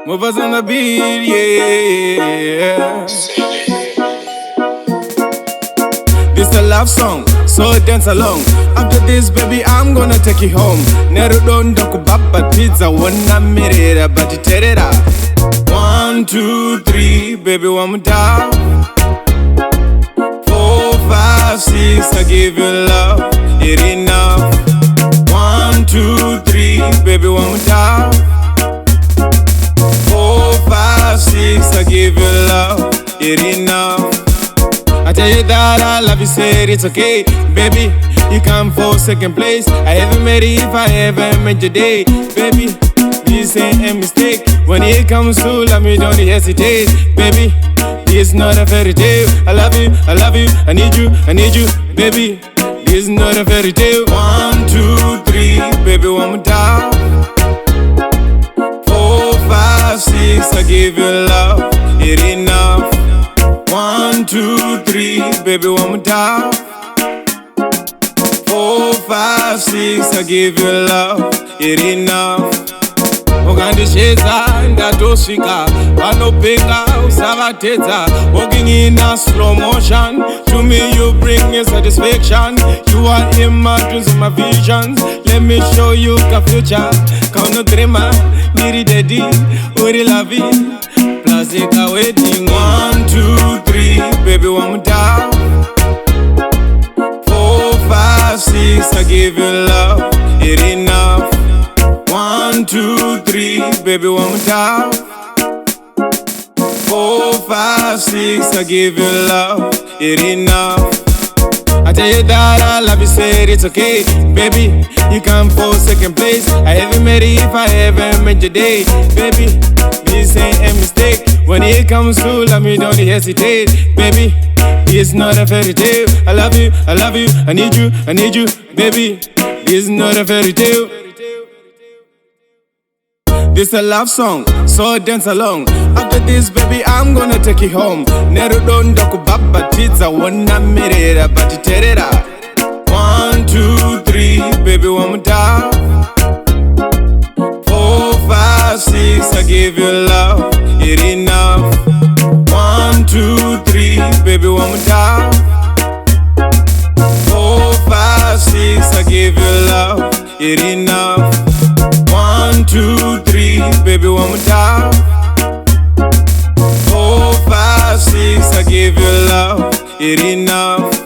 Move us on the beat, yeah. This a love song, so dance along. After this, baby, I'm gonna take you home. Neru don dokubaba pizza, wanna mirror, but you tear it up. 1, 2, 3, baby, one more time. 4, 5, 6, I give you love, it enough. 1, 2, 3, baby, one more time. 4, 5, 6, I give you love, it enough. I tell you that I love you, said it's okay, baby. You come for second place. I haven't made it if I ever made your day, baby. This ain't a mistake. When it comes to love me, don't hesitate, baby. It's not a fairy tale. I love you, I love you. I need you, baby. It's not a fairy tale. 1, 2, 3, baby, one more time. 4, 5, 6, I give you love, it enough. 1, 2, 3, baby, one more time. 4, 5, 6, I give you love, it enough. Ukandishedza ndatosvika vanopinga usavatedza. Walking in a slow motion, to me you bring me satisfaction. You are in my dreams and my visions. Let me show you the future. Count no dreamer, miri daddy, uri lavi. Plastic waiting. 1, 2, 3, baby, one more time. 4, 5, 6, I give you love, it enough. 1, 2, 3, baby, one more time. 4, 5, 6, I give you love, it enough. I tell you that I love you, said it's okay, baby. You come for second place. I haven't made it if I ever made your day, baby. This ain't a mistake. When it comes to love me, don't hesitate, baby. It's not a fairy tale. I love you, I need you, baby. It's not a fairy tale. This a love song, so dance along. After this, baby, I'm gonna take you home. Neru don dokubaba pizza, wanna mirror, but you tear it up. 1, 2, 3, baby, one more time. 4, 5, 6, I give you love, it enough. 1, 2, 3, baby, one more time. 4, 5, 6, I give you love, it enough. 1, 2, 3, baby, one more time. 4, 5, 6, I give you love, it enough.